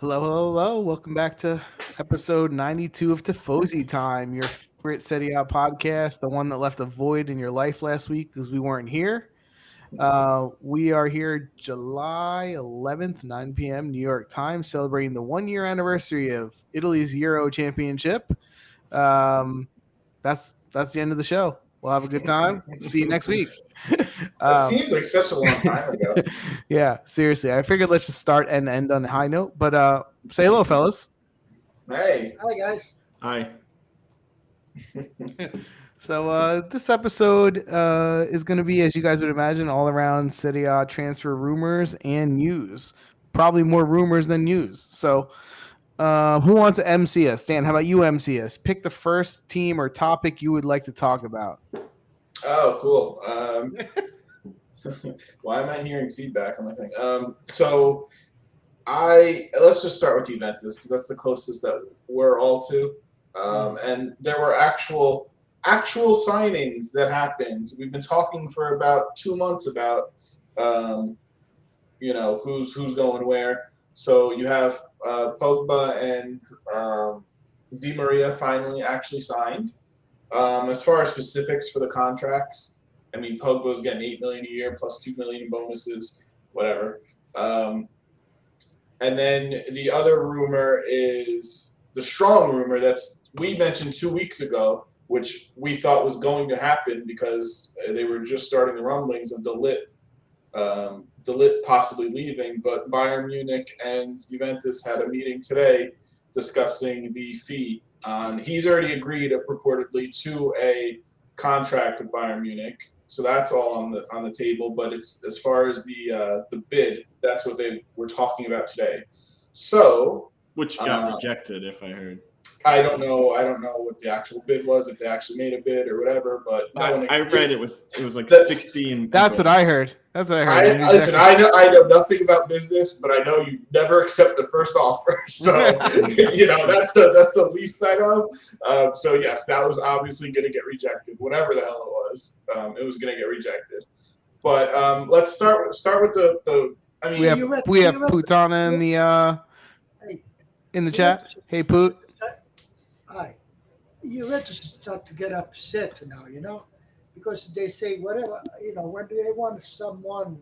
Hello, hello, hello. Welcome back to episode 92 of Tifosi Time, your favorite Serie A podcast, the one that left a void in your life last week because we weren't here. We are here July 11th, 9 p.m. New York time, celebrating the 1 year anniversary of Italy's Euro Championship. Um, that's the end of the show. We'll have a good time. See you next week. That seems like such a long time ago. Yeah, seriously. I figured let's just start and end on a high note. But say hello, fellas. Hey, Hi guys. Hi. So this episode is going to be, as you guys would imagine, all around Serie A transfer rumors and news. Probably more rumors than news. So who wants to MC us? Dan, how about you MC us? Pick the first team or topic you would like to talk about. oh, cool. Why am I hearing feedback on my thing? Let's just start with Juventus because that's the closest that we're all to. And there were actual signings that happened. We've been talking for about 2 months about who's going where. So you have Pogba and Di Maria finally actually signed. As far as specifics for the contracts, I mean, Pogba's getting $8 million a year plus $2 million in bonuses, whatever. And then the other rumor is the strong rumor that we mentioned 2 weeks ago, which we thought was going to happen because they were just starting the rumblings of De Ligt possibly leaving. But Bayern Munich and Juventus had a meeting today discussing the fee. He's already agreed purportedly to a contract with Bayern Munich, so that's all on the table. But it's as far as the bid, that's what they were talking about today. So, which got rejected, if I heard. I don't know what the actual bid was, if they actually made a bid or whatever. But I read it was like 16. That's what I heard. Listen, I know nothing about business, but I know you never accept the first offer. So that's the least I know. So yes, that was obviously going to get rejected. Whatever the hell it was going to get rejected. But let's start with the. I mean, we have Putana in the chat. Hey, Poot. Hi. Juventus start to get upset now, because they say whatever, when they want someone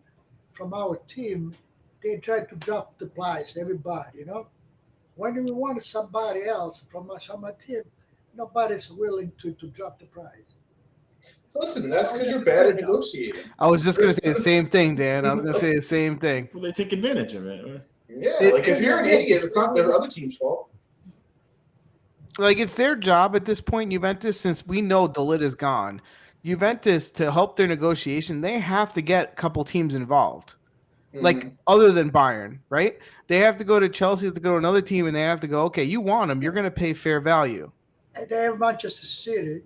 from our team, they try to drop the price, everybody. When we want somebody else from our team, nobody's willing to drop the price. Listen, that's because you're bad at negotiating. I was just going to say the same thing, Dan. I was going to say the same thing. Well, they take advantage of it. Yeah, if you're an idiot, it's not the other team's fault. Like, it's their job at this point, Juventus, since we know De Ligt is gone. Juventus, to help their negotiation, they have to get a couple teams involved. Mm-hmm. Like, other than Bayern, right? They have to go to Chelsea, have to go to another team, and they have to go, okay, you want them, you're going to pay fair value. And they have Manchester City,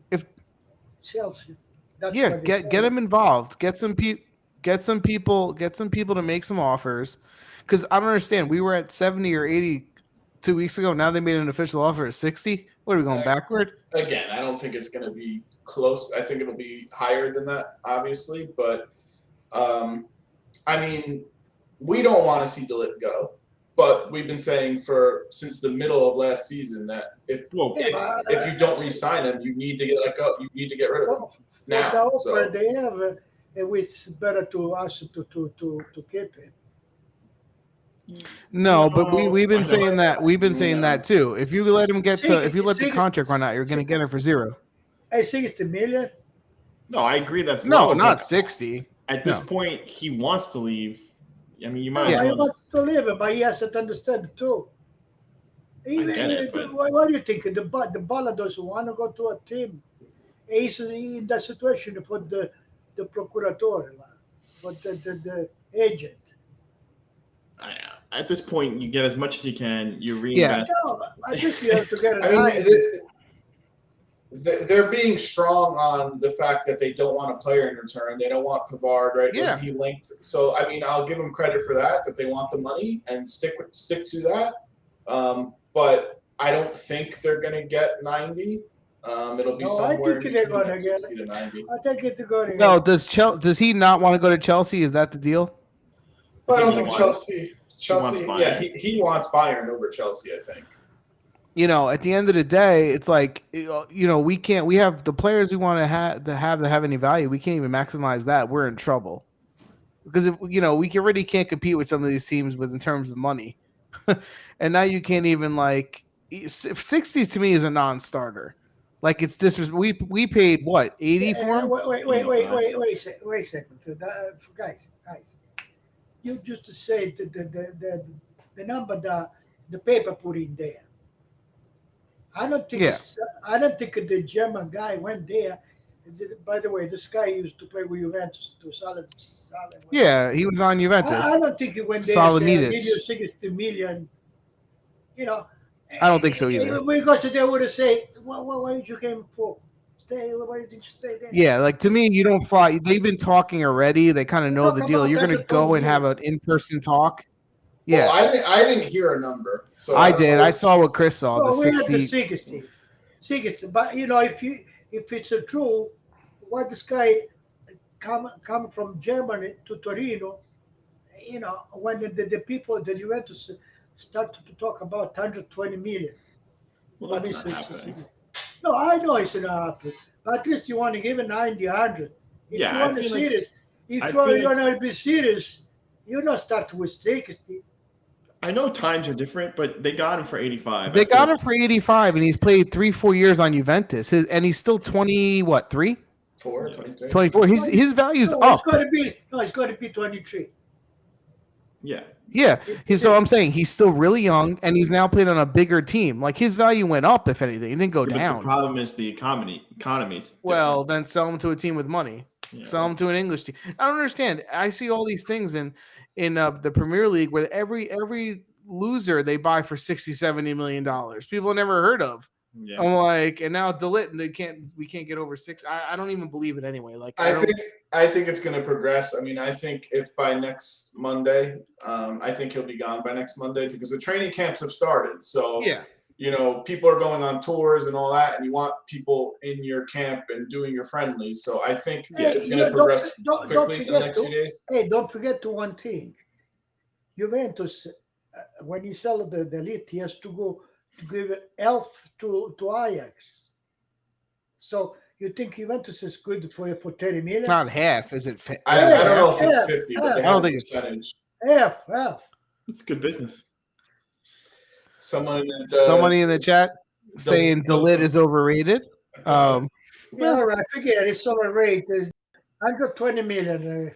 Chelsea. That's get them involved. Get some people to make some offers. Because I don't understand. We were at 70 or 80 2 weeks ago. Now they made an official offer at 60. What are we going backward? Again, I don't think it's going to be close. I think it'll be higher than that, obviously. But I mean, we don't want to see De Ligt go. But we've been saying since the middle of last season that if you don't re-sign him, you need to get let go. You need to get rid of him now. The offer they have, it's better to us to keep him. No, but we've been saying that. We've been saying that too. If you let him if you let the contract run out, you're going to get him for zero. 60 million. No, I agree. That's not 60. At this point, he wants to leave. I mean, you might as well. He wants to leave, but he has to understand too. What do you think? The Bala doesn't want to go to a team. He's in that situation for the procuratore, for the agent. At this point, you get as much as you can. You reinvest. Yeah. No, I think you have to get it. They're being strong on the fact that they don't want a player in return. They don't want Pavard, right? Yeah. He linked. So I mean, I'll give them credit for that they want the money and stick to that. But I don't think they're going to get 90. It'll be somewhere between 60 to 90. I think it's going to. No, does he not want to go to Chelsea? Is that the deal? Well, I don't think Chelsea, he wants Bayern over Chelsea, I think. At the end of the day, it's like, we have the players we want to have any value. We can't even maximize that. We're in trouble because we already can't compete with some of these teams in terms of money. And now you can't even 60s to me is a non-starter. Like it's we paid what 80 for him? Wait a second. Guys. You just say the number that the paper put in there. I don't think the German guy went there. By the way, this guy used to play with Juventus to Solid. Yeah, he was on Juventus. I don't think he went there and said, give you 60 million. I don't think so either. Because they would have said, why did you come for? Why didn't you stay there? Yeah, to me, you don't fly. They've been talking already. They kind of know the deal. You're going to go and have an in-person talk. Yeah, well, I didn't hear a number. So I did. I saw what Chris saw. No, the 60. 60. But if it's a true, why this guy come from Germany to Torino? When the people, the Juventus started to talk about 120 million. Well, that's not happening. No, I know it's not happening. But at least you want to give it 90, 100. If you want to be serious, you want to be serious, you don't start with 60. I know times are different, but they got him for 85. They got him for 85, and he's played 3-4 years on Juventus. And he's still 23? 23. 24. His value's up. It's got to be 23. Yeah. Yeah. So I'm saying he's still really young, and he's now played on a bigger team. Like his value went up, if anything. It didn't go down. The problem is the economy. Well, then sell him to a team with money. Yeah. Sell him to an English team. I don't understand. I see all these things in the Premier League where every loser they buy for $60-70 million. People never heard of. Yeah. I'm like, and now Ligt, and we can't get over 6. I don't even believe it anyway. Like I think it's going to progress. I mean, I think if by next Monday, I think he'll be gone by next Monday because the training camps have started. So yeah. People are going on tours and all that, and you want people in your camp and doing your friendlies. So I think it's going to progress quickly in the next few days. Hey, don't forget one thing. Juventus, when you sell the Ligt, he has to go to give elf to Ajax. So you think Juventus is good for 30 million? Not half, is it? I don't know if it's 50, but they have a percentage. Half. It's good business. Somebody in the chat saying Ligt is overrated. All right, forget it. It's overrated. 120 million.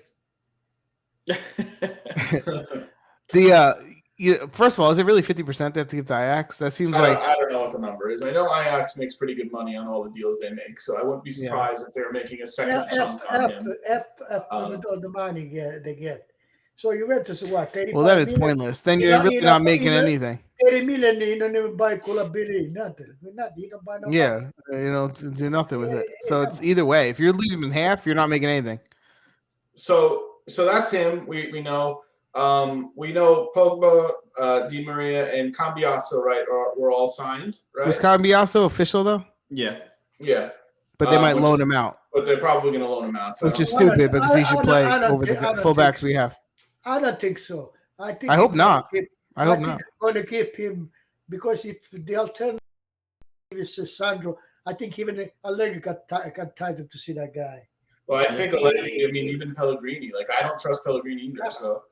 First of all, is it really 50% they have to give to Ajax? That seems I don't know what the number is. I know Ajax makes pretty good money on all the deals they make, so I wouldn't be surprised if they're making a second chunk on him. The money they get. So Juventus is what? 35 well, then it's million? pointless. Then you're really not making anything. 80 million, you don't even buy Kulabili, nothing. You don't buy no to do nothing with it. So it's either way. If you're leaving in half, you're not making anything. So that's him. We know. We know Pogba, Di Maria, and Cambiasso, right? Were all signed, right? Was Cambiasso official though? Yeah. But they might loan him out. But they're probably going to loan him out, which is stupid because he should play over the fullbacks we have. I don't think so. I hope not. I hope not. Going to keep him because if the alternative is Sandro, I think even Allegri got tired to see that guy. Well, I think Allegri. I mean, even Pellegrini. Like, I don't trust Pellegrini either. So,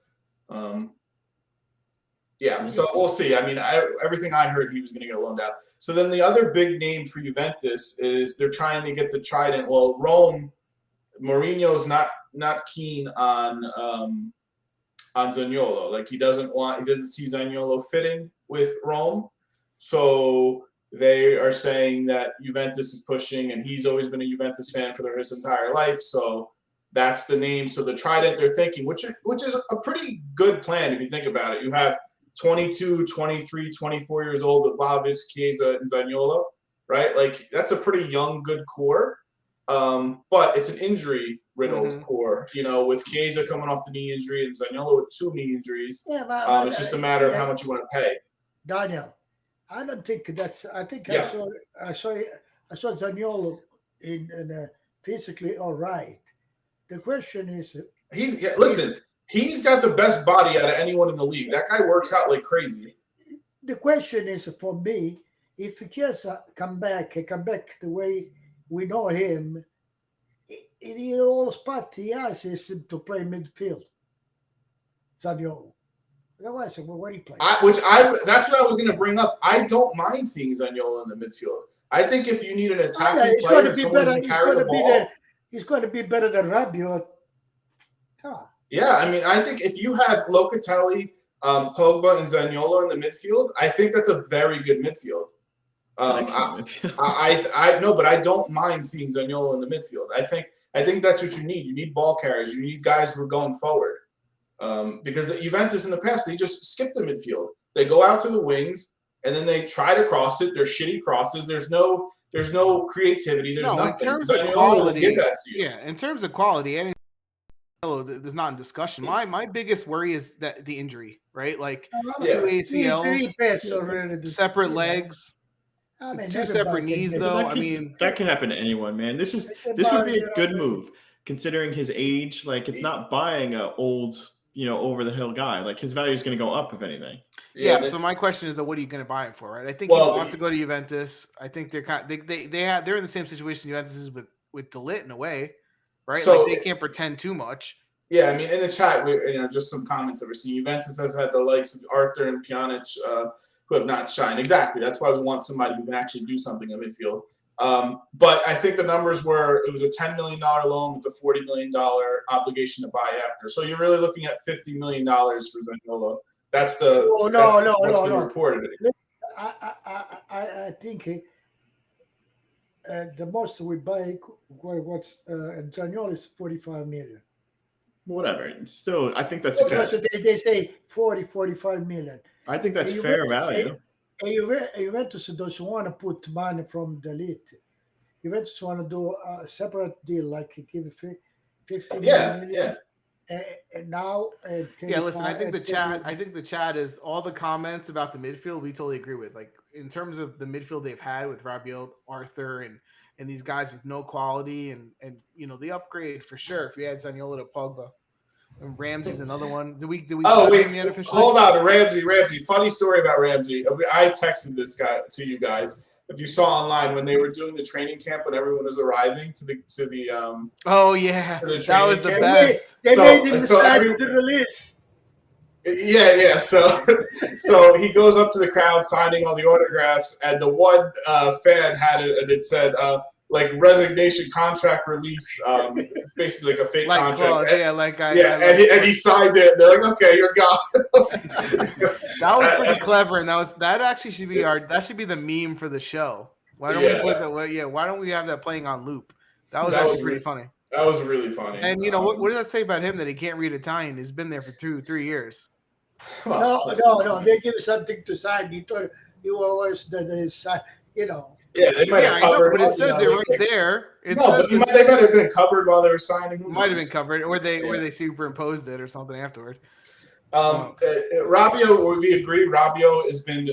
So we'll see. I mean, everything I heard, he was going to get loaned out. So then the other big name for Juventus is they're trying to get the trident. Well, Rome, Mourinho's not keen on Zaniolo. Like he doesn't see Zaniolo fitting with Rome. So they are saying that Juventus is pushing, and he's always been a Juventus fan for his entire life. So that's the name. So the trident they're thinking, which is a pretty good plan if you think about it. You have 22, 23, 24 years old with Vlahovic, Chiesa, and Zaniolo, right? Like that's a pretty young, good core. But it's an injury-riddled core, with Chiesa coming off the knee injury and Zaniolo with 2 knee injuries. It's just a matter of how much you want to pay. Daniel, I don't think that's. I think I saw Zaniolo in physically all right. The question is, He's got the best body out of anyone in the league. That guy works out like crazy. The question is for me, if he just come back the way we know him, in all spot he has is to play midfield. Zaniolo. Otherwise, where he play? That's what I was going to bring up. I don't mind seeing Zaniolo in the midfield. I think if you need an attacking player, someone who can carry the ball. He's going to be better than Rabiot. Yeah, I mean, I think if you have Locatelli, Pogba, and Zaniolo in the midfield, I think that's a very good midfield. I know, but I don't mind seeing Zaniolo in the midfield. I think that's what you need. You need ball carriers. You need guys who are going forward. Because the Juventus in the past, they just skip the midfield. They go out to the wings and then they try to cross it. They're shitty crosses. There's no creativity. There's nothing. In terms of quality, in terms of quality, anything is not in discussion. My biggest worry is that the injury, right? Like 2 ACLs, separate legs. It's 2 separate knees, though. That can happen to anyone, man. This would be a good move considering his age. Like, it's not buying a old, over the hill guy. Like, his value is going to go up if anything. Yeah. So my question is, what are you going to buy him for? Right? I think he wants to go to Juventus. I think they're they're in the same situation Juventus is with Ligt in a way, right? So, like, they can't pretend too much. Yeah, I mean, in the chat, just some comments that we're seeing. Juventus has had the likes of Arthur and Pjanic, who have not shined. Exactly. That's why we want somebody who can actually do something in midfield. But I think the numbers were it was a $10 million loan with a $40 million obligation to buy after. So you're really looking at $50 million for Zaniolo. That's what's been reported. I think the most we buy Zaniolo is 45 million. Whatever. It's still, I think that's they say 45 million. I think that's fair value. Juventus doesn't want to put money from the Ligt. Juventus want to do a separate deal, like give 50 million. Yeah. And now, listen. I think the chat is all the comments about the midfield. We totally agree with. Like, in terms of the midfield they've had with Rabiot, Arthur, and these guys with no quality, and the upgrade for sure. If you add Zaniolo to Pogba, and Ramsey's another one. Do we? Oh wait, hold on, Ramsey. Funny story about Ramsey. I texted this guy to you guys. If you saw online when they were doing the training camp when everyone was arriving to the oh yeah, that was the best. They made him decide to release. Yeah. So he goes up to the crowd signing all the autographs, and the one fan had it, and it said like resignation contract release, basically like a fake contract. Clause, and he signed it. They're like, okay, you're gone. That was pretty clever, and that actually should be the meme for the show. Why don't we put that? Why don't we have that playing on loop? That was pretty funny. That was really funny. And what does that say about him that he can't read Italian? He's been there for 3 years. No. They give something to sign. You always Yeah, they might have covered. But it says it right there. They might have been covered while they were signing. Might have been covered, or they superimposed it or something afterward. Rabiot, we agree. Rabiot has been.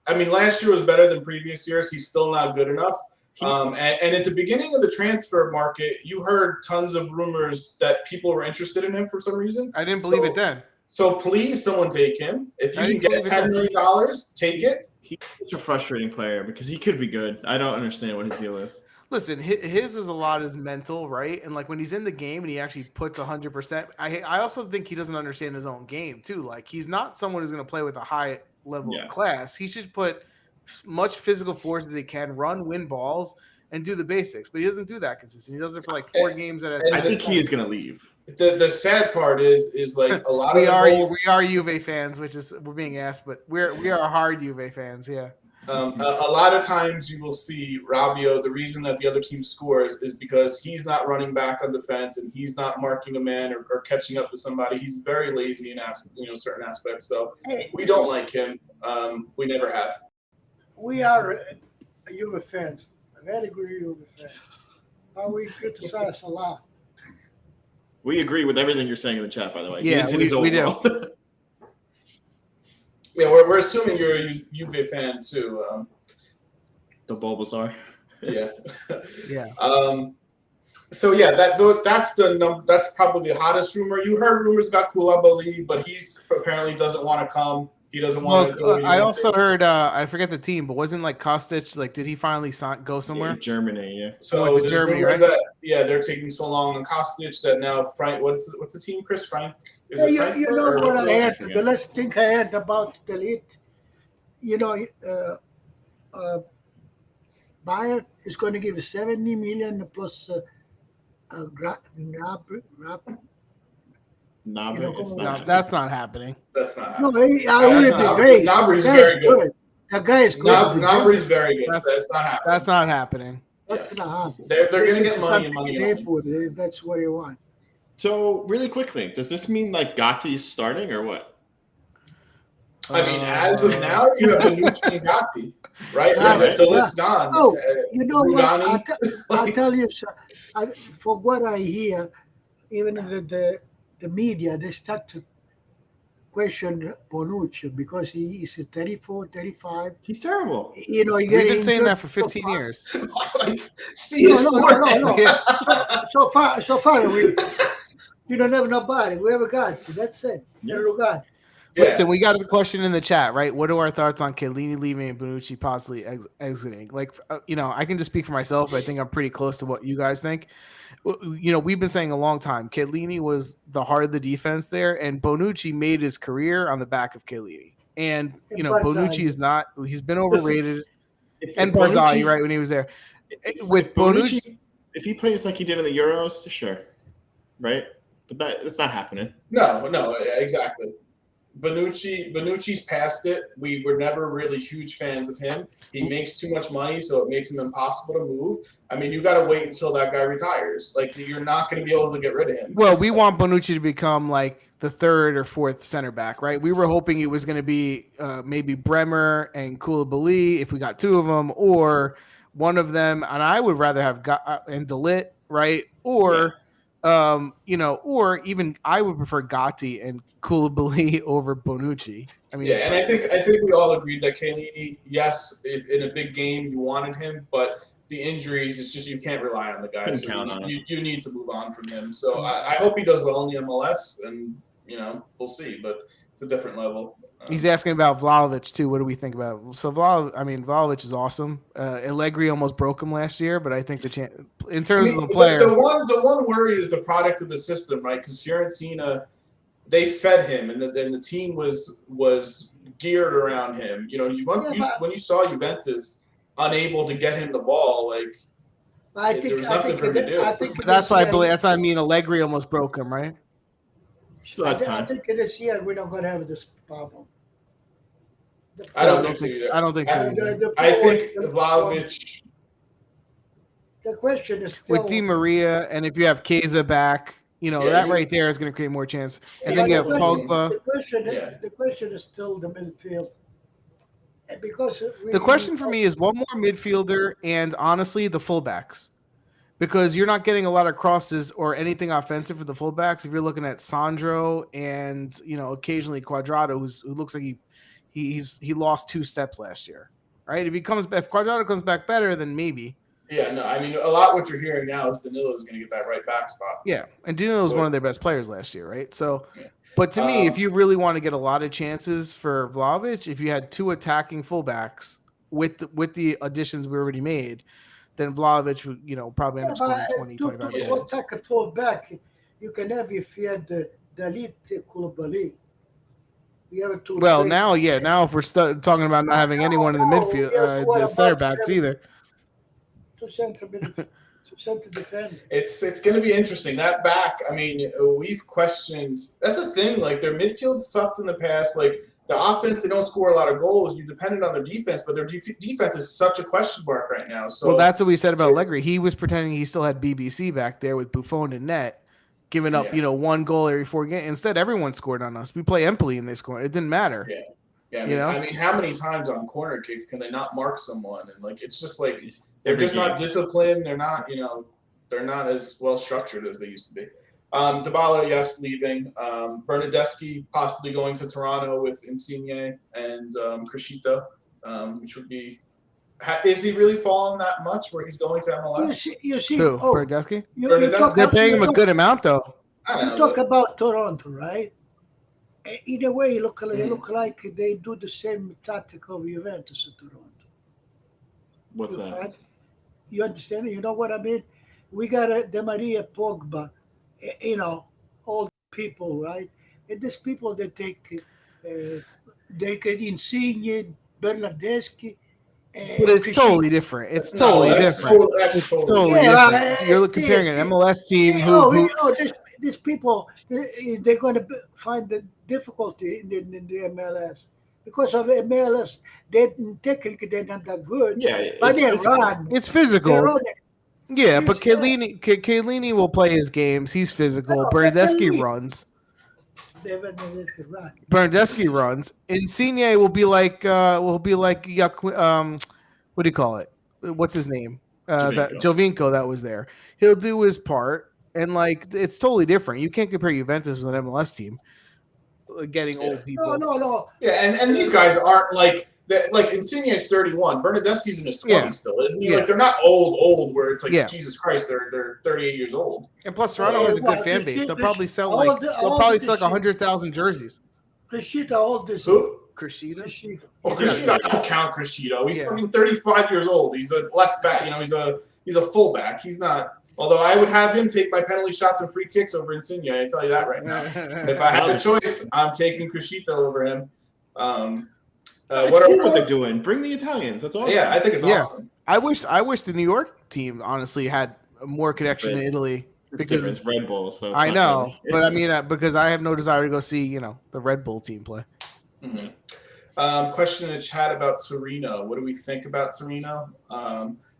I mean, last year was better than previous years. He's still not good enough. And at the beginning of the transfer market, you heard tons of rumors that people were interested in him for some reason. I didn't believe it then. So please, someone take him. If you can get $10 million, take it. He's such a frustrating player because he could be good. I don't understand what his deal is. Listen, his is a lot is mental, right? And like when he's in the game and he actually puts 100%. I also think he doesn't understand his own game too. Like, he's not someone who's going to play with a high level of class. He should put much physical force as he can, run, win balls, and do the basics. But he doesn't do that consistently. He does it for like 4 games at a time. I think he is going to leave. The sad part is like a lot we of we are Juve fans, which is we're being asked, but we are hard Juve fans, yeah. A lot of times you will see Rabiot. The reason that the other team scores is because he's not running back on defense and he's not marking a man or catching up to somebody. He's very lazy in certain aspects. So we don't like him. We never have. We are Juve fans, very good Juve fans. But we criticize a lot. We agree with everything you're saying in the chat, by the way. Yeah, we do. Yeah, we're assuming you're a Juve fan too. The Bulbasaur. Yeah. Yeah. So yeah, that's probably the hottest rumor. You heard rumors about Koulibaly, but he's apparently doesn't want to come. He doesn't want to go to I also Juventus. heard I forget the team, but wasn't like Kostic, like did he finally go somewhere? Germany, yeah. So to there's Germany, rumors right? that they're taking so long on Kostic that now Frank. What's the team? Chris Frank. Is Yeah, it you Frankfurt know or what what's I it? had? The last thing I had about the Ligt, you know, Bayer is going to give 70 million plus Nah, you but know, it's No, not. that's not happening. That's not no, happening. I That's would not be happening. great. Gnabry's The guy is very good. The guy is good. Gnabry's very good. That's- That's not happening. That's not happening. That's not happening. They're going to This get is money and something money in only. April. That's what you want. So really quickly, does this mean like Gotti's starting or what? I mean, as of now, you have Bonucci and Gatti, right? Yeah, If the lid's gone, Oh, you know what? Rugani, I'll tell you, sir, for what I hear, even in the media, they start to question Bonucci because he is 34, 35. He's terrible. You know, he We've get been saying injured that for 15 years. see his No. forehead. So far, you don't have nobody. We have a guy. That's it. Yeah. Little guy. Yeah. Listen, we got a question in the chat, right? What are our thoughts on Chiellini leaving and Bonucci possibly exiting? Like, I can just speak for myself, but I think I'm pretty close to what you guys think. We've been saying a long time, Chiellini was the heart of the defense there, and Bonucci made his career on the back of Chiellini. And, Bonucci is not – he's been overrated. And Barzagli, right, when he was there. With Bonucci – if he plays like he did in the Euros, sure, right? But that's not happening. No, exactly. Bonucci's past it. We were never really huge fans of him. He makes too much money, so it makes him impossible to move. I mean, you got to wait until that guy retires. Like, you're not going to be able to get rid of him. Well, we want Bonucci to become like the third or fourth center back, right? We were hoping it was going to be maybe Bremer and Koulibaly if we got two of them, or one of them. And I would rather have and Ligt, right? Or or even I would prefer Gatti and Koulibaly over Bonucci. I mean, and I think we all agreed that Chiellini, yes, if in a big game you wanted him, but the injuries, it's just you can't rely on the guy. So you need to move on from him. So I hope he does well in the MLS, and we'll see. But it's a different level. He's asking about Vlahovic too. What do we think about? So Vlahovic is awesome. Allegri almost broke him last year, but I think in terms of the player, the one worry is the product of the system, right? Because Fiorentina, they fed him, and the team was geared around him. When you saw Juventus unable to get him the ball, there was nothing for him to do. That's why I mean Allegri almost broke him, right? I think this year we're not going to have this problem. I don't think so either. I don't think so. I think Vlahovic. The question is still, with Di Maria, and if you have Chiesa back, that right there is going to create more chance. And then you have Pogba. The question is still the midfield. Because the question for me is one more midfielder, and honestly, the fullbacks. Because you're not getting a lot of crosses or anything offensive for the fullbacks. If you're looking at Sandro and occasionally Cuadrado, who looks like he lost 2 steps last year, right? If Cuadrado comes back better, then maybe. Yeah, no, I mean a lot. What you're hearing now is Danilo is going to get that right back spot. Yeah, and Danilo was one of their best players last year, right? So, but to me, if you really want to get a lot of chances for Vlahovic, if you had 2 attacking fullbacks with the additions we already made, then Vlahovic would probably end up scoring 20, 25 goals. To attack a fullback, you can have if you had the Ligt Koulibaly. Well, now if we're talking about not having anyone in the midfield, the center backs either. To center defender. It's going to be interesting. That back, I mean, we've questioned. That's the thing. Like, their midfield sucked in the past. Like, the offense, they don't score a lot of goals. You depended on their defense, but their defense is such a question mark right now. So, well, that's what we said about Allegri. He was pretending he still had BBC back there with Buffon and net, giving up 1 goal every 4 games. Instead, everyone scored on us. We play Empoli and they scored. It didn't matter. Yeah. I mean, how many times on corner kicks can they not mark someone? And it's just like they're just not disciplined. They're not, they're not as well structured as they used to be. Dybala, yes, leaving. Bernardeschi possibly going to Toronto with Insigne and Crescito, which would be. Is he really falling that much where he's going to MLS? You see. Who? Oh, Bernardeschi? They're paying him a good amount, though. I don't You know. talk about Toronto, right? In a way, they look like they do the same tactic of Juventus in Toronto. What's that? You understand? You know what I mean? We got De Maria, Pogba, all people, right? And these people they take Insigne, Bernardeschi. But it's totally different. It's totally that's different. That's totally different. You're comparing an MLS team these people, they're going to find the difficulty in the MLS. Because of MLS, technically they're not that good. Yeah, but they run. It's physical. Yeah, but Yeah. Chiellini will play his games. He's physical. Bernardeschi runs. Bernardeschi runs. Insigne will be like what do you call it? What's his name? That Jovinko that was there. He'll do his part, and it's totally different. You can't compare Juventus with an MLS team. Getting old people. No. Yeah, and these guys aren't like Insigne is 31. Bernardeschi's in his 20s still, isn't he? Yeah. Like they're not old where it's like Jesus Christ, they're 38 years old. And plus Toronto has a good fan base. They'll probably sell 100,000 jerseys. Crescita, all this. Who? Crescita? Oh, Crescita, I don't count Crescita. He's fucking 35 years old. He's a left back, he's a fullback. He's not. Although I would have him take my penalty shots and free kicks over Insigne, I tell you that right now. If I had the choice, I'm taking Crescita over him. What they're doing? Bring the Italians. That's awesome. Yeah, I think it's awesome. I wish the New York team honestly had more connection to Italy. Because it's Red Bull, so I know, but I mean, because I have no desire to go see the Red Bull team play. Mm-hmm. Question in the chat about Torino. What do we think about Torino?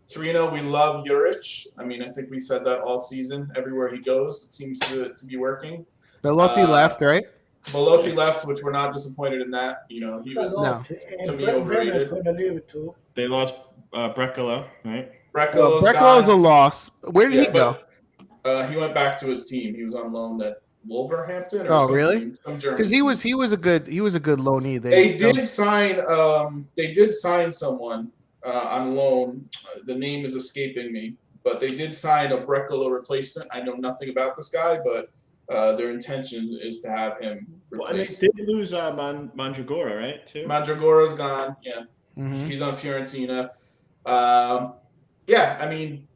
Torino, we love Juric. I mean, I think we said that all season. Everywhere he goes, it seems to be working. Belotti left, right? Belotti left, which we're not disappointed in that. He was to me overrated. They lost Brecalo, right? Brecalo's a loss. Where did he go? He went back to his team. He was on loan at Wolverhampton. Oh, really? Because he was a good loanee. They did sign someone on loan. The name is escaping me, but they did sign a Brecalo replacement. I know nothing about this guy, but their intention is to have him replaced. And they did lose Mandragora, right? Too. Mandragora's gone. Yeah, He's on Fiorentina. I mean,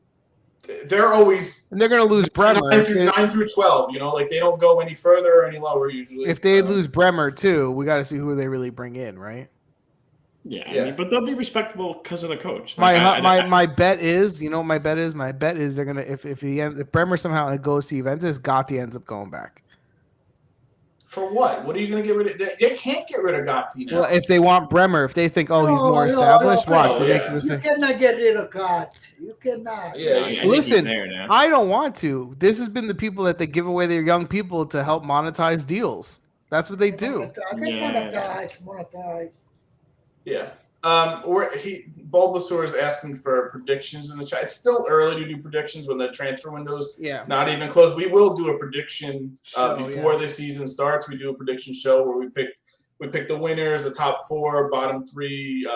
they're always and they're going to lose Bremer 9 through 12. They don't go any further or any lower usually. If they lose Bremer too, we got to see who they really bring in, right? Yeah. I mean, but they'll be respectable because of the coach. My bet is, my bet is they're gonna if Bremer somehow goes to Juventus, Gatti ends up going back. For what? What are you going to get rid of? They can't get rid of Gatti now. Well, if they want Bremer, if they think, he's more established, watch. You cannot get rid of Gatti. You cannot. Yeah. Listen, I don't want to. This has been the people that they give away their young people to help monetize deals. That's what they do. Monetize. Yeah. Bulbasaur is asking for predictions in the chat. It's still early to do predictions when the transfer window's not even closed. We will do a prediction before the season starts. We do a prediction show where we pick the winners, the top 4, bottom 3,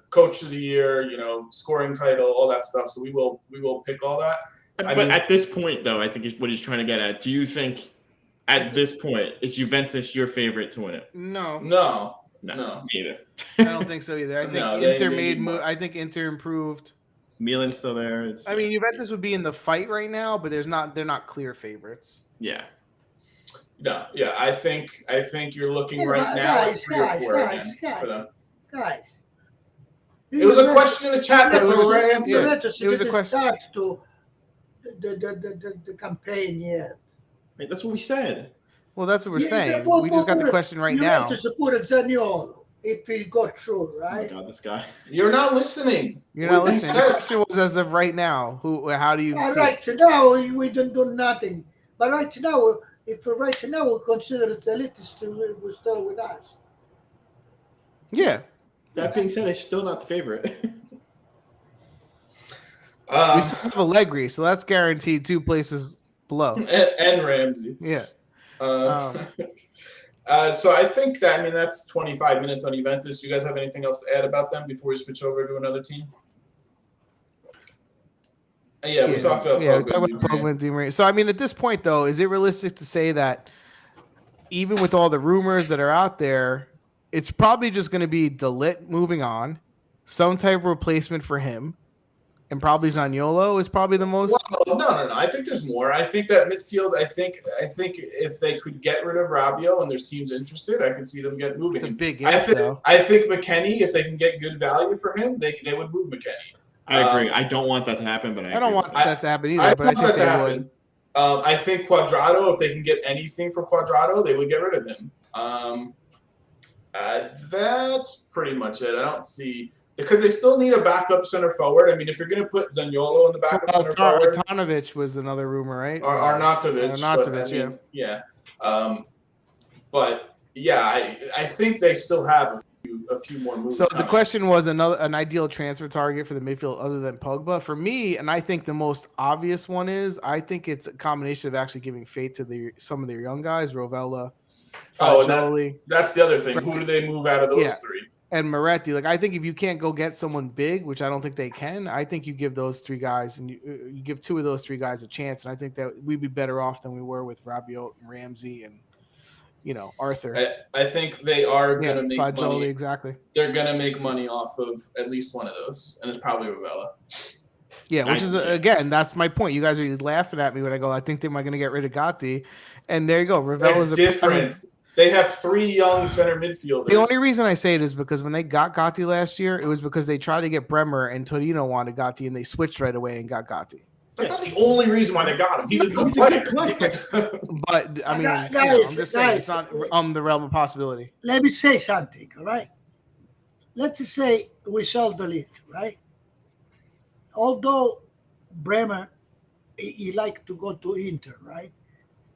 coach of the year, scoring title, all that stuff. So we will pick all that. But at this point, though, I think what he's trying to get at. Do you think at this point is Juventus your favorite to win it? No, neither. I don't think so either. I think I think Inter improved. Milan's still there. Juventus would be in the fight right now, but they're not clear favorites. Yeah. No, yeah. I think you're looking right now at 3 or 4 again for them. Guys. It was a question in the chat that was answered. It was a question. Start to the campaign yet. Right, that's what we said. Well, that's what we're saying. We just got the question right now. You have to support Zaniolo if he got through, right? Oh my God, this guy. You're not listening. You're not listening. The question was as of right now. How do you see right now, we don't do nothing. But right now, we consider that the elite is still with us. Yeah. That being said, they're still not the favorite. We still have Allegri, so that's guaranteed 2 places below. And Ramsey. Yeah. So I think that, that's 25 minutes on Juventus. You guys have anything else to add about them before we switch over to another team? Yeah, we talked about Pogba and Di Maria. So, at this point, though, is it realistic to say that even with all the rumors that are out there, it's probably just going to be De Ligt moving on, some type of replacement for him, and probably Zaniolo is probably the most. Well, no. I think there's more. I think that midfield. I think if they could get rid of Rabiot and there's teams interested, I could see them get moving. It's a big I if, think McKennie, if they can get good value for him, they would move McKennie. I agree. I don't want that to happen, but I don't want that to happen either. I but I think they would. I think Cuadrado, if they can get anything for Cuadrado, they would get rid of him. That's pretty much it. I don't see. Because they still need a backup center forward. If you're going to put Zaniolo in the backup center forward. Arnautovic was another rumor, right? Arnautovic. Yeah. But, yeah, I think they still have a few more moves. So the question was an ideal transfer target for the midfield other than Pogba. For me, and I think the most obvious one is, I think it's a combination of actually giving faith to some of their young guys, Rovella, Fagioli. That's the other thing. Who do they move out of those three? And Moretti. I think if you can't go get someone big, which I don't think they can, I think you give those three guys and you give two of those three guys a chance. And I think that we'd be better off than we were with Rabiot and Ramsey and, Arthur. I think they are going to make Fagioli, money. Exactly. They're going to make money off of at least one of those. And it's probably Rovella. Yeah, which is, again, that's my point. You guys are laughing at me when I go, I think they might going to get rid of Gatti. And there you go. Ravella's different. They have three young center midfielders. The only reason I say it is because when they got Gatti last year, it was because they tried to get Bremer and Torino wanted Gatti, and they switched right away and got Gatti. That's not the only reason why they got him. He's a good player. But, I'm just saying it's not the realm of possibility. Let me say something, all right? Let's just say we sold the Ligt, right? Although Bremer, he liked to go to Inter, right?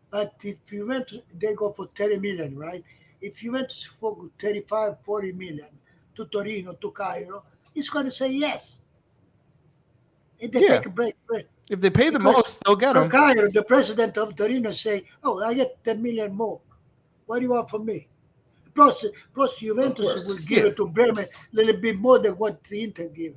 But if you went, they go for 30 million, right? If you went for 35, 40 million to Torino, to Cairo, he's going to say yes. If they take a break. If they pay the most, they'll get him. Cairo, the president of Torino, say, I get 10 million more. What do you want from me? Plus Juventus will give it to Bremer a little bit more than what the Inter gave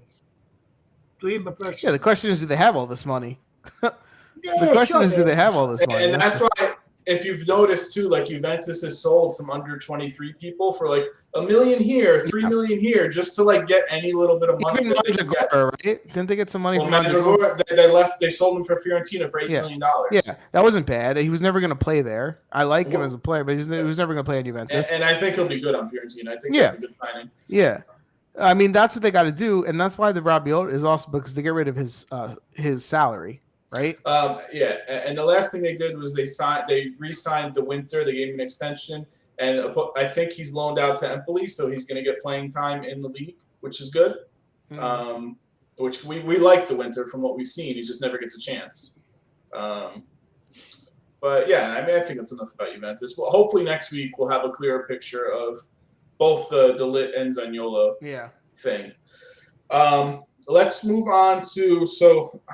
to him personally. Yeah, the question is, do they have all this money? The question is, do they have all this money? And that's why, if you've noticed too, Juventus has sold some under 23 people for $1 million here, $3 million here, just to get any little bit of money. Even Mandragora, right? Didn't they get some money from Mandragora? They sold him for Fiorentina for $8 million. Yeah, that wasn't bad. He was never going to play there. I like him as a player, but he was never going to play in Juventus. And I think he'll be good on Fiorentina. I think that's a good signing. Yeah. That's what they got to do, and that's why the Rabiot is also because they get rid of his salary. Right. And the last thing they did was they re-signed the Winter. They gave him an extension, and I think he's loaned out to Empoli, so he's going to get playing time in the league, which is good. Mm-hmm. Which we like the Winter from what we've seen. He just never gets a chance. But yeah, I think that's enough about Juventus. Well, hopefully next week we'll have a clearer picture of both the De Ligt and Zaniolo thing. Let's move on to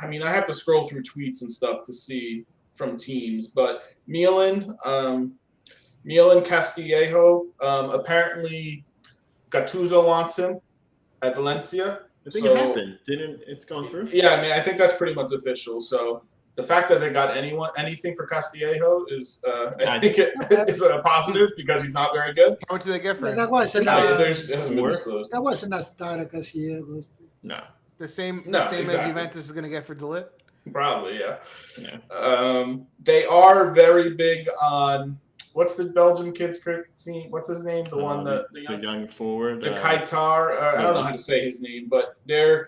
I have to scroll through tweets and stuff to see from teams, but Milan Castillejo, apparently Gattuso wants him at Valencia. I think it happened. It's gone through? Yeah, I think that's pretty much official. So the fact that they got anything for Castillejo is, I think it is a positive because he's not very good. How much did they get for him? It hasn't been disclosed. That wasn't a starter Castillejo. No. The same as Juventus is going to get for De Ligt? Probably, yeah. They are very big on what's the Belgian kids team? What's his name? The one the young forward. The Kaitar. I don't know how to say his name, but the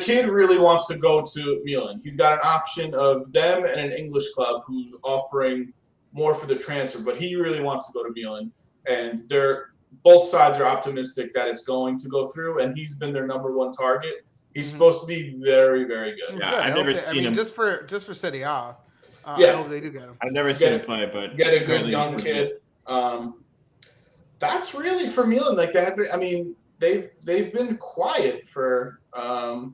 kid really wants to go to Milan. He's got an option of them and an English club who's offering more for the transfer, but he really wants to go to Milan, and both sides are optimistic that it's going to go through, and he's been their number one target. He's supposed to be very, very good. Yeah, I've never seen him. Just for Serie A. I hope they do get him. I've never seen him play, but get a good young kid. That's really for Milan. They've been quiet for no,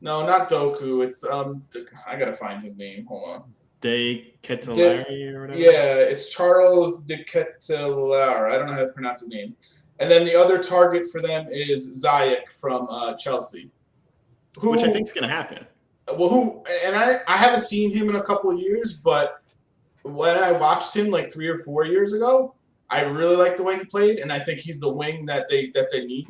not Doku. It's I gotta find his name. Hold on. De Ketelaere or whatever. Yeah, it's Charles de Ketelaere. I don't know how to pronounce his name. And then the other target for them is Ziyech from Chelsea. Which I think is going to happen. Well, I haven't seen him in a couple of years, but when I watched him like 3 or 4 years ago, I really liked the way he played, and I think he's the wing that they need.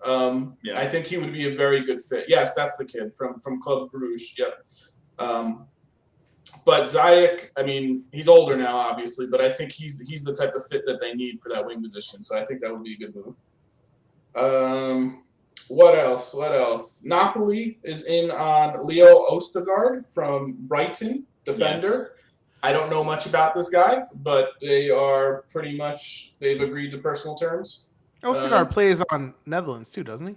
I think he would be a very good fit. Yes, that's the kid from Club Brugge. Yep. But Ziyech, I mean, he's older now, obviously, but I think he's the type of fit that they need for that wing position. So I think that would be a good move. What else? Napoli is in on Leo Østigård from Brighton, defender. Yes. I don't know much about this guy, but they've agreed to personal terms. Østigård plays on Netherlands too, doesn't he?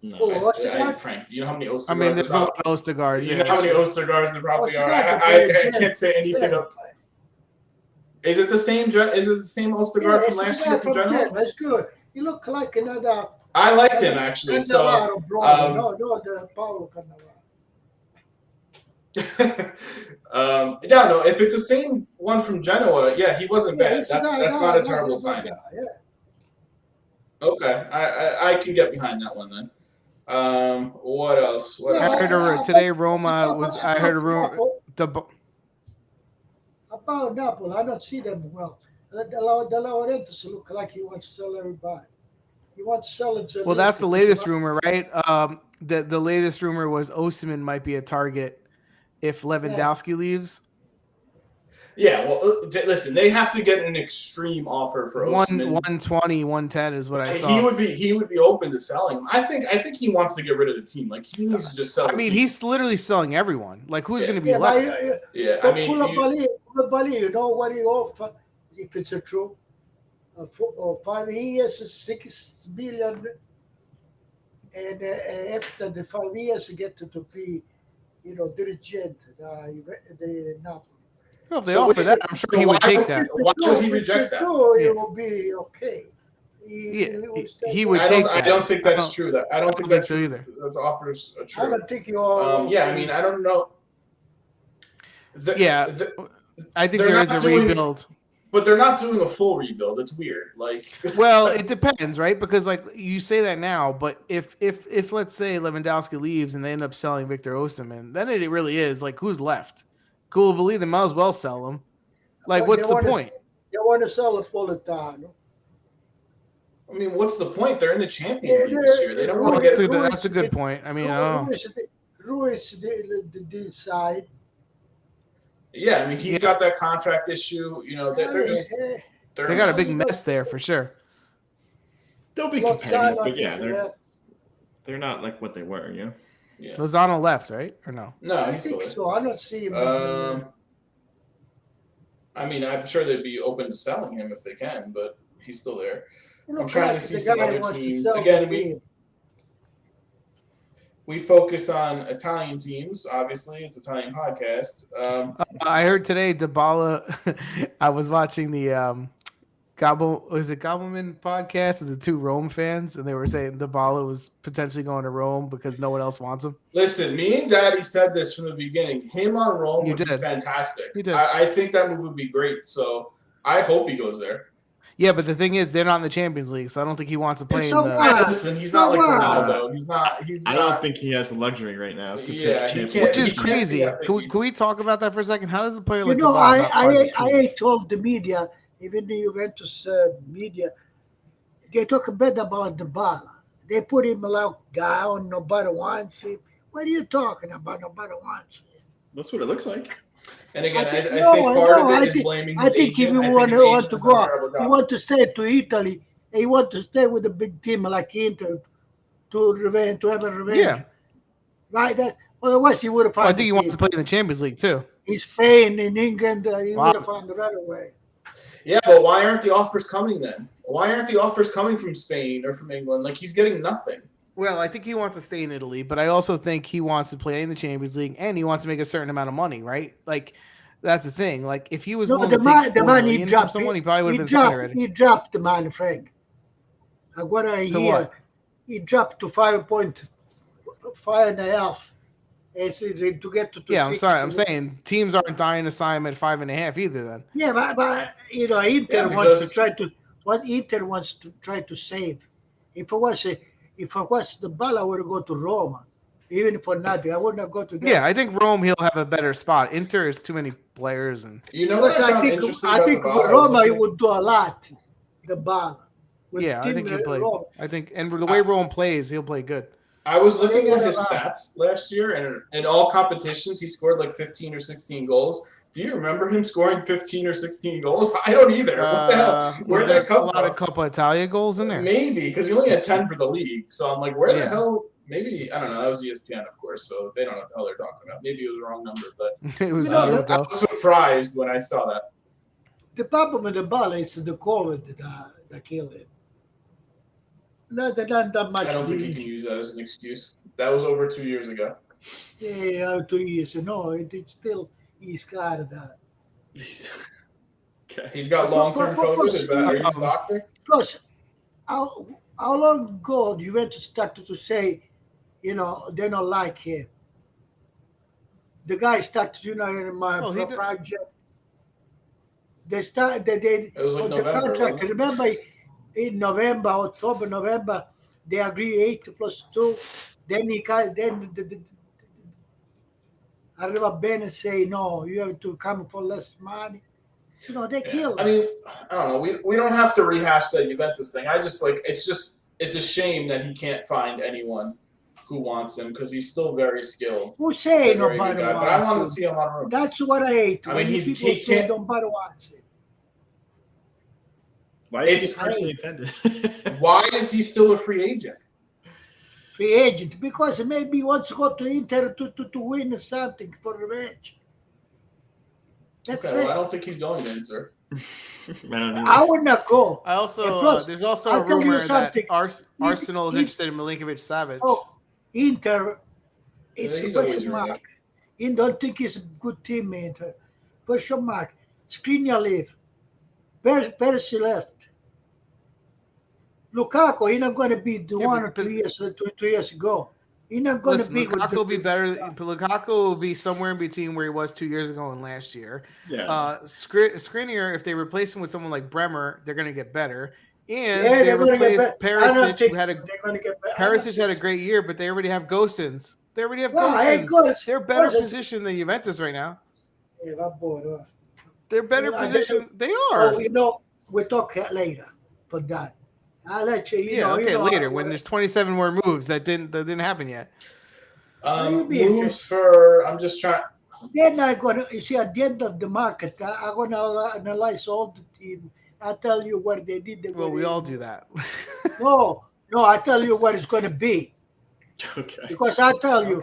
No, Frank, do you know how many Østigårds? I mean, there's a lot of Østigårds. You know how many Østigårds there probably are. I can't say anything. Is it the same? Is it the same Østigård from last year from Genoa? That's good. You look like another. I liked him actually. So, no, the Paulo Cannavaro. No. If it's the same one from Genoa, he wasn't bad. That's not a terrible signing. Yeah. Okay, I can get behind that one then. What else? Today Roma was. I heard a rumor. About Napoli, I don't see them well. De Laurentiis look like he wants to sell everybody. He wants to sell it. Well, that's the latest rumor, right? The latest rumor was Osimhen might be a target if Lewandowski leaves. Yeah, well, listen, they have to get an extreme offer for Osimhen. 120, 110 is what I saw. He would be open to selling him. I think he wants to get rid of the team. Like he needs to just sell. He's literally selling everyone. Like who's going to be left? Koulibaly, you know what he offer if it's a true. For 5 years, 6 million, and after the 5 years, get to be, dirigent, the Napoli. Well, if they offer that, I'm sure he would take that. Why would he reject that? It will be okay. He would take that. I don't think that's true. I don't think that's true either. Those offers are true. I don't think you are. I don't know. I think there is a rebuild. But they're not doing a full rebuild. It's weird. Well, it depends, right? Because you say that now, but if let's say Lewandowski leaves and they end up selling Victor Osimhen, then it really is who's left? Koulibaly, they might as well sell him. What's the point? They want to sell Politano. I mean, what's the point? They're in the Champions League this year. They don't want to get. That's a good point. I mean, I don't know. Ruiz the side. Yeah, I mean, he's got that contract issue. They're just. They got a big mess there for sure. They'll be competitive, but they're not like what they were. Yeah. Lozano left, right? Or no? No, I think so. I don't see him. I mean, I'm sure they'd be open to selling him if they can, but he's still there. I'm trying to see some other teams. Again, we focus on Italian teams. Obviously, it's an Italian podcast. I heard today Dybala. I was watching the Gobbleman podcast with the 2 Rome fans, and they were saying Dybala was potentially going to Rome because no one else wants him. Listen, me and Daddy said this from the beginning. Him on Rome would be fantastic. I think that move would be great. So I hope he goes there. Yeah, but the thing is, they're not in the Champions League, so I don't think he wants to play Listen, he's not like Ronaldo. He's not. I don't think he has the luxury right now. Which is crazy. Can we talk about that for a second? How does a player like Dybala? I told the media, even the Juventus media, they talk bad about Dybala. They put him down. Nobody wants him. What are you talking about? Nobody wants him. That's what it looks like. And again, I think part of it is blaming his agent. I think if you want to go out, you want to stay to Italy, and you want to stay with a big team like Inter to have a revenge. Yeah. Right? Otherwise, he would have found I think he wants to play in the Champions League, too. In Spain, in England, he would have found the right way. Yeah, but why aren't the offers coming then? Why aren't the offers coming from Spain or from England? He's getting nothing. Well, I think he wants to stay in Italy, but I also think he wants to play in the Champions League, and he wants to make a certain amount of money, right? That's the thing. If he was willing to take $4 million from someone, he probably would have been signed already. He dropped the money, Frank. What I hear, he dropped to 5.5.5. It's to get to Yeah, I'm 6. sorry. I'm saying teams aren't dying to sign him at 5.5 either. Then Yeah, but Inter wants to try to. What Inter wants to try to save. If I was the ball, I would go to Roma, even for nothing. I would not go to them. yeah, I think Rome he'll have a better spot. Inter is too many players, and You know what I found interesting about think Dybala? Roma he would do a lot. The ball. Yeah, I think he'll play. I think, and the way Rome plays, he'll play good. I was looking at his stats last year, and in all competitions, he scored like 15 or 16 goals. Do you remember him scoring 15 or 16 goals? I don't either. What the hell? Where did that come from? A lot of Coppa Italia goals in there. Maybe, because he only had 10 for the league. So I'm like, where the hell? Maybe, I don't know. That was ESPN, of course, so they don't know what the hell they're talking about. Maybe it was the wrong number, but it was. I was surprised when I saw that. The problem with the ball is the COVID that killed him. Not that much. I don't think you can use that as an excuse. That was over 2 years ago. Yeah, 2 years. No, it's still he's got that. Okay. He's got long-term COVID. Is that? Are you his doctor? Plus, how long ago Juventus started to say, they don't like him? The guy started, in my project. They started. It was like November. The contract. Remember, in October, November, they agree 8 plus 2. Then Arriva Bene say no, you have to come for less money. They kill him. I mean, I don't know. We don't have to rehash that Juventus thing. I just it's a shame that he can't find anyone who wants him because he's still very skilled. Who say nobody wants him? But I want to see him on room. That's what I hate. I mean, he can't. Nobody wants him. Why is he personally offended? Why is he still a free agent? Free agent because maybe he wants to go to Inter to win something for revenge. That's it. Well, I don't think he's going to Inter. I would not go. I also plus, there's also a rumor that Arsenal is interested in Milinkovic-Savic. Oh, Inter, it's a question mark. I don't think it's a good team, Inter. Question mark. Skriniar left. Perisic left. Lukaku, he's not going to be the 1 or 2 years ago. He's not going to be. Lukaku will be better. Lukaku will be somewhere in between where he was 2 years ago and last year. Yeah. Skriniar, if they replace him with someone like Bremer, they're going to get better. And they replace Perisic, who had Perisic had a great year, but they already have Gosens. They already have Gosens. They're better positioned than Juventus right now. They're better positioned. They are. Oh, we'll talk later for that. I'll let you. Later when there's 27 more moves that didn't happen yet. Moves for. I'm just trying. They're not gonna. You see, at the end of the market, I'm gonna analyze all the team. I'll tell you what they did. Well, we all do that. No, I tell you what it's going to be. Okay. Because I tell you,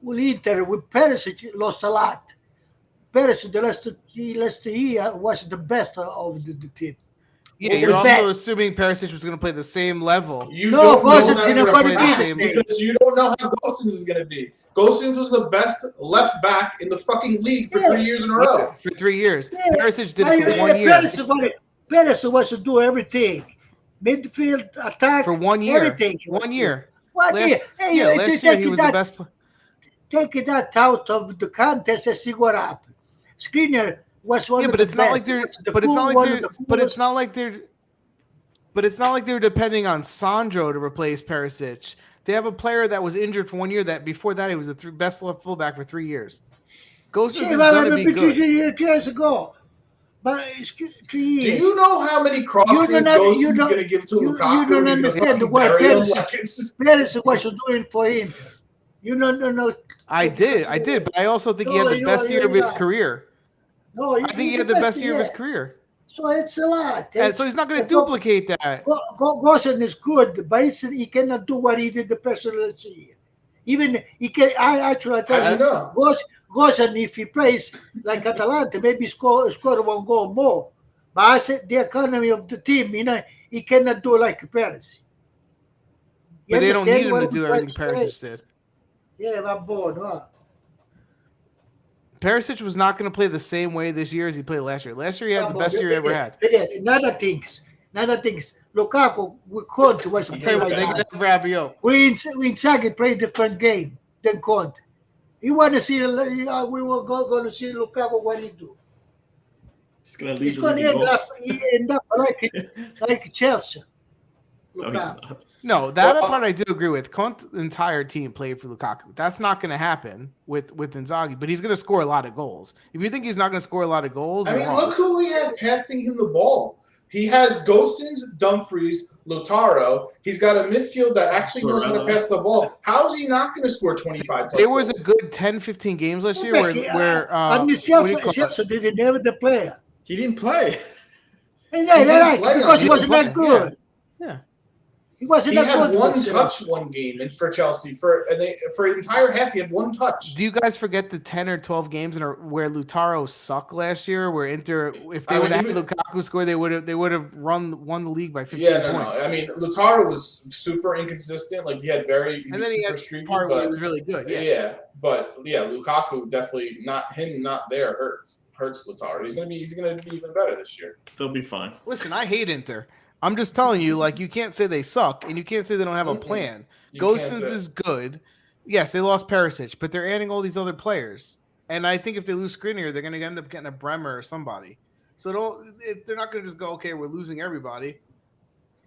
well, Inter with Perisic lost a lot. Perisic the last year was the best of the team. Yeah, you're also assuming Perisic was going to play the same level. Gosens is not going to be the same. Because you don't know how Gosens is going to be. Gosens was the best left back in the fucking league for 3 years in a row. For 3 years. Yeah. Perisic did it for 1 year. Perisic was to do everything. Midfield, attack. For 1 year. Everything. 1 year. Last year he was the best player. Take that out of the contest and see what happened. Skriniar was one of the best. But it's not like they're depending on Sandro to replace Perisic. They have a player that was injured for 1 year. That before that he was the best left fullback for 3 years. Gosens is going to be good. 2 years ago, but 3 years. Do you know how many crosses Gosens is going to give to Lukaku? You don't understand what Perisic was doing for him. You don't know. I did, but I also think he had the best year of his career. No, I think he had the best year of his career. So it's a lot. So he's not going to duplicate that. Gosens is good, but he cannot do what he did the personal year. Even he can. I tell you, Gosens, if he plays like Atalanta, maybe score 1 goal more. But I said the economy of the team, he cannot do like Perisic. But they don't need him to do everything Perisic did. Yeah, I'm bored. Huh? Perisic was not going to play the same way this year as he played last year. Last year, he had the best year he ever had. Another things. Lukaku with Conte was a player like that. Rabiot. We Inzaghi played different game. than Conte. You want to see? We were going to see Lukaku what he do. He's going to lead He's the going league to in end up goals. like Chelsea. No, he's Lukaku. not. No, that part I do agree with. Conte's entire team played for Lukaku. That's not going to happen with Inzaghi, but he's going to score a lot of goals. If you think he's not going to score a lot of goals, I mean, wrong. look who he has passing him the ball. He has Gosens, Dumfries, Lautaro. He's got a midfield that actually knows how to pass the ball. How is he not going to score 25 plus There was goals? a good 10, 15 games last year where and Chelsea didn't have the player. He didn't play. And He didn't right, play because he on wasn't that good. Yeah. He wasn't He that had good. one touch one game for Chelsea for an entire half. He had one touch. Do you guys forget the 10 or 12 games where Lautaro sucked last year? Where Inter, if they would have had Lukaku score, they would have won the league by 15 points. No. I mean, Lautaro was super inconsistent. Like he had and then he had streaky, part where he was really good. But Lukaku definitely not there hurts Lautaro. He's gonna be even better this year. They'll be fine. Listen, I hate Inter. I'm just telling you, like, you can't say they suck, and you can't say they don't have a plan. Gosens is good. Yes, they lost Perisic, but they're adding all these other players. And I think if they lose Skriniar, they're going to end up getting a Bremer or somebody. So they're not going to just go, okay, we're losing everybody.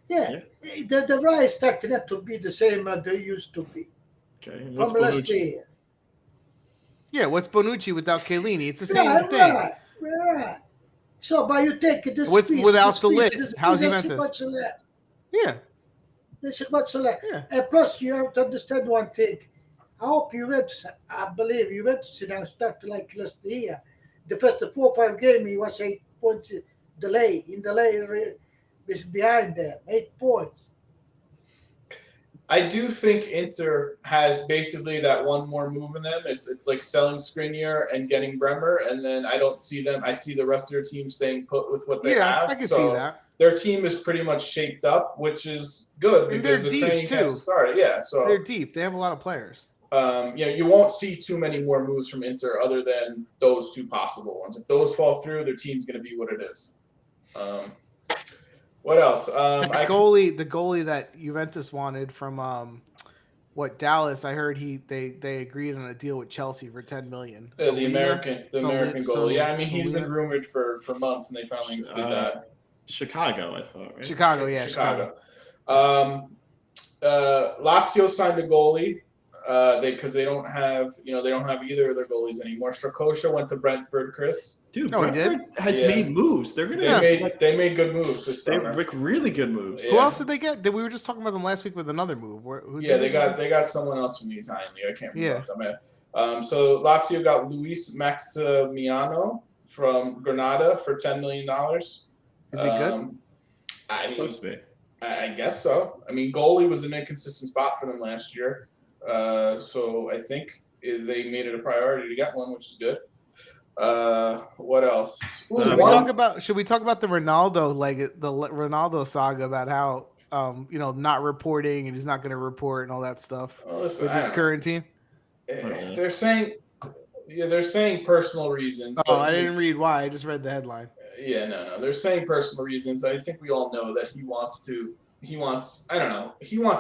Yeah. The rise started not to be the same as they used to be. Okay. And From last year. Yeah, what's Bonucci without Chiellini? It's the same thing. Right. So, but you take this without the Ligt, how's Juventus? Yeah. This is much left. Yeah. And plus, you have to understand one thing. I believe Juventus now start like last year. The first 4 or 5 games, he was 8 points delay. Is behind them, 8 points. I do think Inter has basically that one more move in them. It's like selling Skriniar and getting Bremer, and then I don't see them. I see the rest of their team staying put with what they have. I can see that. Their team is pretty much shaped up, which is good because the training camp started. Yeah, so they're deep. They have a lot of players. You won't see too many more moves from Inter other than those 2 possible ones. If those fall through, their team's going to be what it is. What else? The goalie that Juventus wanted from Dallas. I heard they agreed on a deal with Chelsea for $10 million. The American goalie. Yeah, I mean he's been rumored for months, and they finally did that. Chicago, I thought. Right? Chicago. Lazio signed a goalie. Because they don't have either of their goalies anymore. Strakosha went to Brentford, Chris. Dude, Brentford has made moves. They made good moves this summer. They really good moves. Yeah. Who else did they get? We were just talking about them last week with another move. They got someone else from the Italian league. I can't remember. So Lazio got Luis Maximiano from Granada for $10 million. Is he good? Supposed to be. I guess so. I mean, goalie was an inconsistent spot for them last year. So I think they made it a priority to get one, which is good. What else? Should we talk about the Ronaldo saga about how not reporting and he's not going to report and all that stuff with his current team? They're saying personal reasons. Oh, I didn't read why. I just read the headline. Yeah, no. They're saying personal reasons. I think we all know that he wants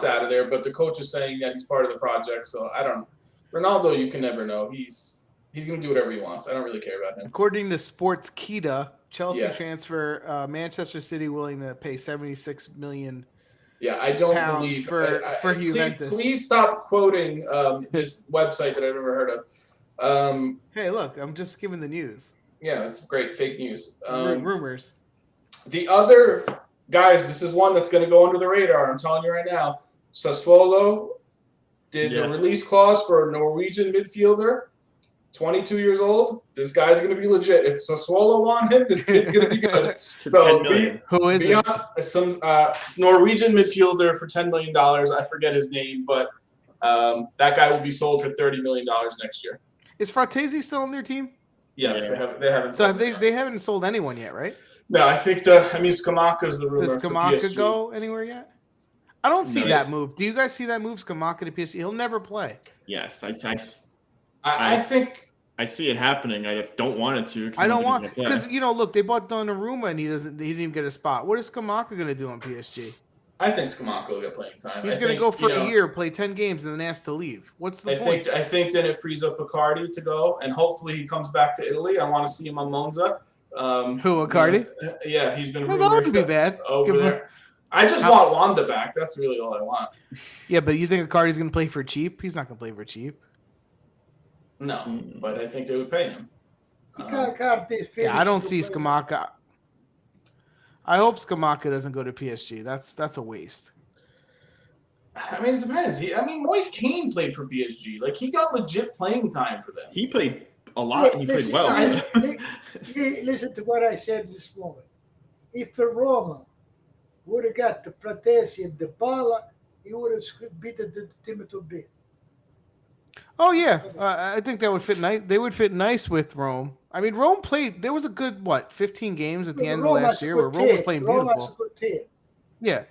out of there, but the coach is saying that he's part of the project, so I don't know. Ronaldo, you can never know. He's going to do whatever he wants. I don't really care about him. According to Sports Kita, Chelsea transfer Manchester City willing to pay $76 million. Yeah, I don't believe for Juventus. Please stop quoting this website that I've never heard of. Hey, look, I'm just giving the news. Yeah, it's great fake news. Rumors. The other guys, this is one that's going to go under the radar. I'm telling you right now. Sassuolo did the release clause for a Norwegian midfielder, 22 years old. This guy's going to be legit. If Sassuolo want him, this kid's going to be good. So who is it? Some Norwegian midfielder for $10 million. I forget his name, but that guy will be sold for $30 million next year. Is Fratesi still on their team? Yes, they haven't. So they haven't sold anyone yet, right? No, I think Skamaka's the rumor. Does Skamaka go anywhere yet? I don't see that move. Do you guys see that move, Skamaka to PSG? He'll never play. Yes, I think I see it happening. I don't want it to. I don't want because look, they bought Donnarumma and he didn't even get a spot. What is Skamaka going to do on PSG? I think Scamacca will get playing time. He's going to go for a year, play 10 games, and then ask to leave. What's the point? I think then it frees up Icardi to go, and hopefully he comes back to Italy. I want to see him on Monza. Who, Icardi? Yeah, he's been that wouldn't be bad. Over there. I just want Wanda back. That's really all I want. Yeah, but you think Icardi's going to play for cheap? He's not going to play for cheap. No, but I think they would pay him. I don't see Scamacca. I hope Scamacca doesn't go to PSG. That's a waste. I mean, it depends. Moise Kean played for PSG. Like, he got legit playing time for them. He played a lot. He played well. Listen to what I said this morning. If Roma would have got the Pratesi and the Bala, he would have beaten the team to beat. Oh yeah, I think that would fit nice. They would fit nice with Rome. I mean, Rome played. There was a good 15 games at the end of last year where Rome was playing beautiful. Yeah,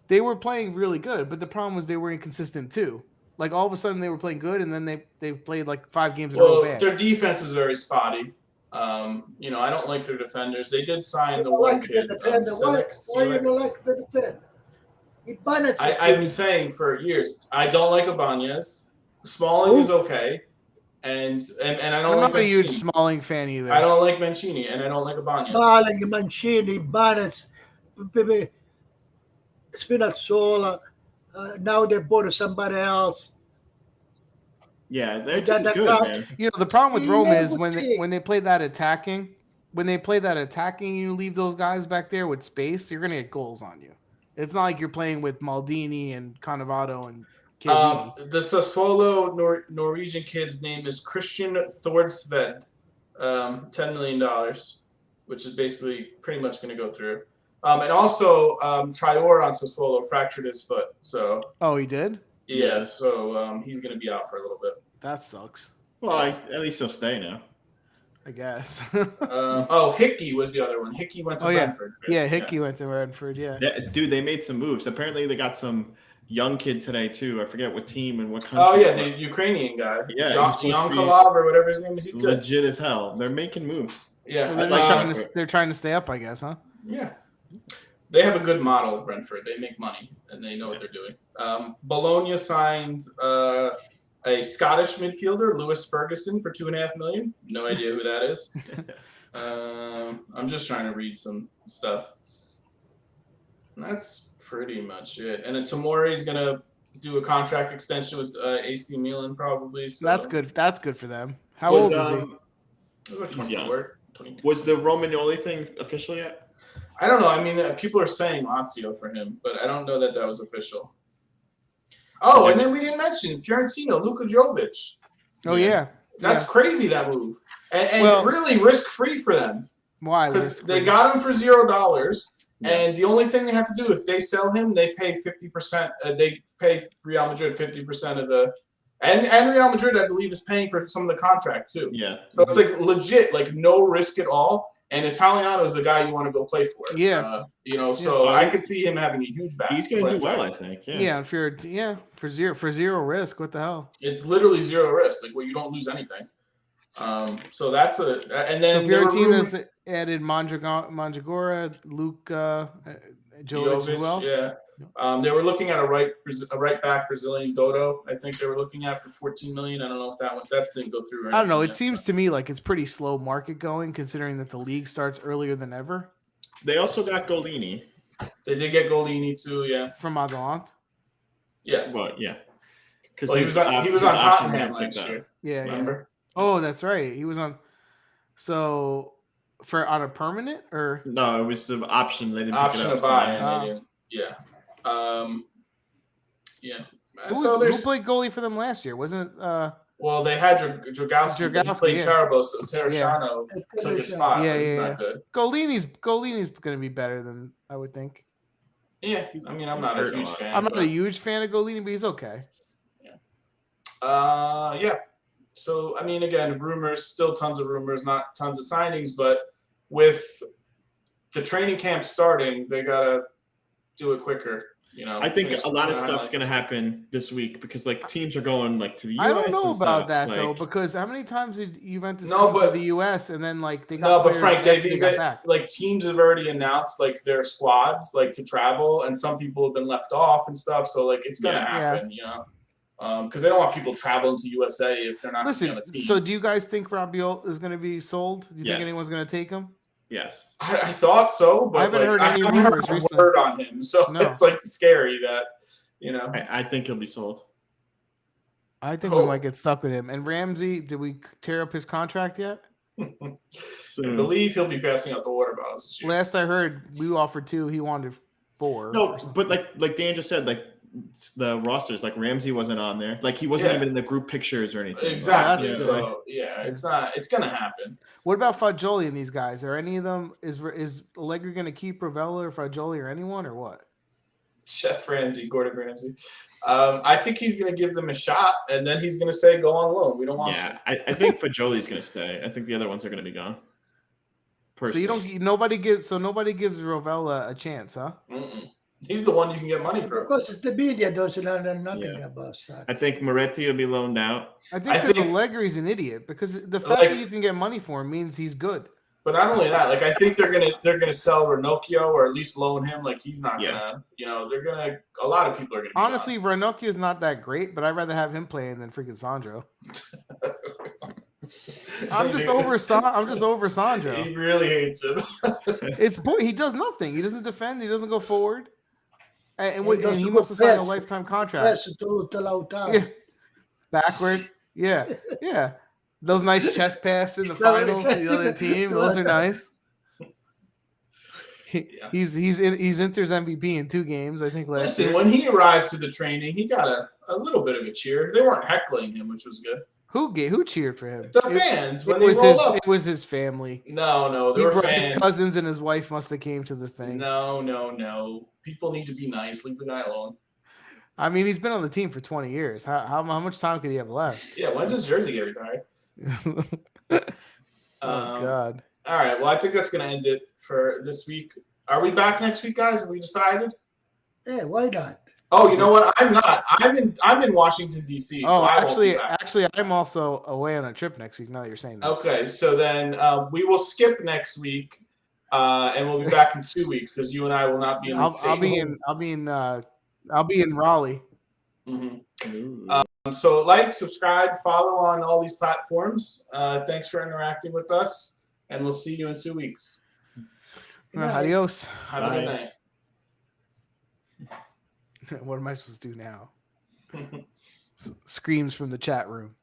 they were playing really good, but the problem was they were inconsistent too. Like all of a sudden they were playing good, and then they played like 5 games in a row bad. Their defense is very spotty. I don't like their defenders. They did sign the one kid. Why you don't like the defender? I've been saying for years I don't like Ibanez. Smalling is okay, and I don't like Mancini. I'm not a huge Smalling fan either. I don't like Mancini, and I don't like Ibanez. Smalling, Mancini, Ibanez, Spinazzola. Now they bought somebody else. Yeah, they're good, man. The problem with Rome is when they play that attacking, you leave those guys back there with space, you're gonna get goals on you. It's not like you're playing with Maldini and Cannavaro and. The Sassuolo Norwegian kid's name is Christian Thordsved, $10 million, which is basically pretty much going to go through. And also Traore on Sassuolo fractured his foot. So. Oh, he did? Yeah. So he's going to be out for a little bit. That sucks. Well, at least he'll stay now. I guess. Hickey was the other one. Hickey went to Brentford. Chris. Yeah, Hickey went to Brentford. Yeah. Dude, they made some moves. Apparently, they got some young kid today too. I forget what team and what country. Oh yeah, the Ukrainian guy. Yeah, Yankolov or whatever his name is. He's good. Legit as hell. They're making moves. Yeah, so they're trying to stay up, I guess, huh? Yeah, they have a good model, Brentford. They make money and they know what they're doing. Bologna signed a Scottish midfielder, Lewis Ferguson, for $2.5 million. No idea who that is. I'm just trying to read some stuff. And that's pretty much it. And then Tomori's going to do a contract extension with AC Milan probably. So. That's good. That's good for them. How old is he? He was like 24. 22. Was the Romagnoli thing official yet? I don't know. I mean, people are saying Lazio for him, but I don't know that was official. Oh, and then we didn't mention Fiorentina, Luka Jovic. Oh, yeah. That's crazy, that move. And really risk-free for them. Why? Because they got him for $0. Yeah. And the only thing they have to do, if they sell him, they pay 50%. They pay Real Madrid 50% of the, and Real Madrid, I believe, is paying for some of the contract too. Yeah. So it's like legit, like no risk at all. And Italiano is the guy you want to go play for. Yeah. So I could see him having a huge back. He's going to do well, I think. Yeah. Yeah. For zero risk. What the hell? It's literally zero risk. Like, you don't lose anything. So that's and then Fiorentina's added Mandragora, Luka, Jovic as well. Yeah. They were looking at a right back Brazilian Dodo. I think they were looking at for $14 million. I don't know if that didn't go through. I don't know. It seems to me like it's pretty slow market going, considering that the league starts earlier than ever. They also got Golini. They did get Golini too. Yeah. From Atalanta. Yeah. Well, yeah. Because he was on Tottenham last year. Yeah. Remember? Oh, that's right. He was on. So, on a permanent or no? It was the option. They didn't option pick it to buy. Yeah. Yeah. Who played goalie for them last year? Wasn't it? Well, they had Dragowski. He played terrible. So Terracciano took his spot. Yeah, he's not good. Golini's going to be better than I would think. Yeah, I mean, I'm not a huge fan. I'm not a huge fan of Golini, but he's okay. Yeah. Yeah. So, I mean, again, rumors, still tons of rumors, not tons of signings, but with the training camp starting, they got to do it quicker. I think a lot of stuff's going to happen this week because like teams are going like to the US. I don't know and about stuff. that like, though, because how many times did Juventus come to the US and then like they got no, but players Frank, after they got back? like teams have already announced like their squads like to travel, and some people have been left off and stuff. So like it's gonna happen, because they don't want people traveling to USA if they're not going to be on the team. So do you guys think Rabiot is going to be sold? Do you think anyone's going to take him? Yes. I thought so, but I haven't heard any rumors recently. Word on him, so it's like scary that I think he'll be sold. I think we might get stuck with him. And Ramsey, did we tear up his contract yet? I believe he'll be passing out the water bottles this year. Last I heard, we offered 2. He wanted 4. No, but like Dan just said, like the rosters, like Ramsey wasn't on there. Like he wasn't even in the group pictures or anything. Exactly. Right? So it's gonna happen. What about Fagioli and these guys? Are any of them is Allegri going to keep Ravella or Fagioli or anyone or what? Chef Ramsey, Gordon Ramsay. I think he's going to give them a shot, and then he's going to say, "Go on loan. We don't want you." I think Fagioli's going to stay. I think the other ones are going to be gone. Personally. So nobody gives Ravella a chance, huh? Mm-mm. He's the one you can get money from. Because it's the media doesn't know nothing about that. I think Moretti will be loaned out. I think Allegri's an idiot because the fact that you can get money for him means he's good. But not only that, like I think they're gonna sell Ranocchio or at least loan him. Like he's not gonna, they're gonna. A lot of people are gonna. Honestly, Ranocchio is not that great, but I'd rather have him playing than freaking Sandro. I'm just over Sandro. He really hates him. He does nothing. He doesn't defend. He doesn't go forward. And he must have signed a lifetime contract. Yeah. Backward. Yeah. Those nice chest passes in the finals to the other team. Those are nice. He's Inter's MVP in 2 games, I think. Listen, when he arrived to the training, he got a little bit of a cheer. They weren't heckling him, which was good. Who cheered for him? The fans when they rolled up. It was his family. No, they were fans. His cousins and his wife must have came to the thing. No. People need to be nice. Leave the guy alone. I mean, he's been on the team for 20 years. How much time could he have left? Yeah, when's his jersey get retired? God. All right. Well, I think that's going to end it for this week. Are we back next week, guys? Have we decided? Yeah, why not? Oh, you know what? I'm not. I'm in Washington D.C. So actually, I'm also away on a trip next week. Now that you're saying that. Okay, so then we will skip next week, and we'll be back in 2 weeks because you and I will not be in the same. I'll be in Raleigh. Mm-hmm. So subscribe, follow on all these platforms. Thanks for interacting with us, and we'll see you in 2 weeks. Adios. Have a good night. What am I supposed to do now? Screams from the chat room.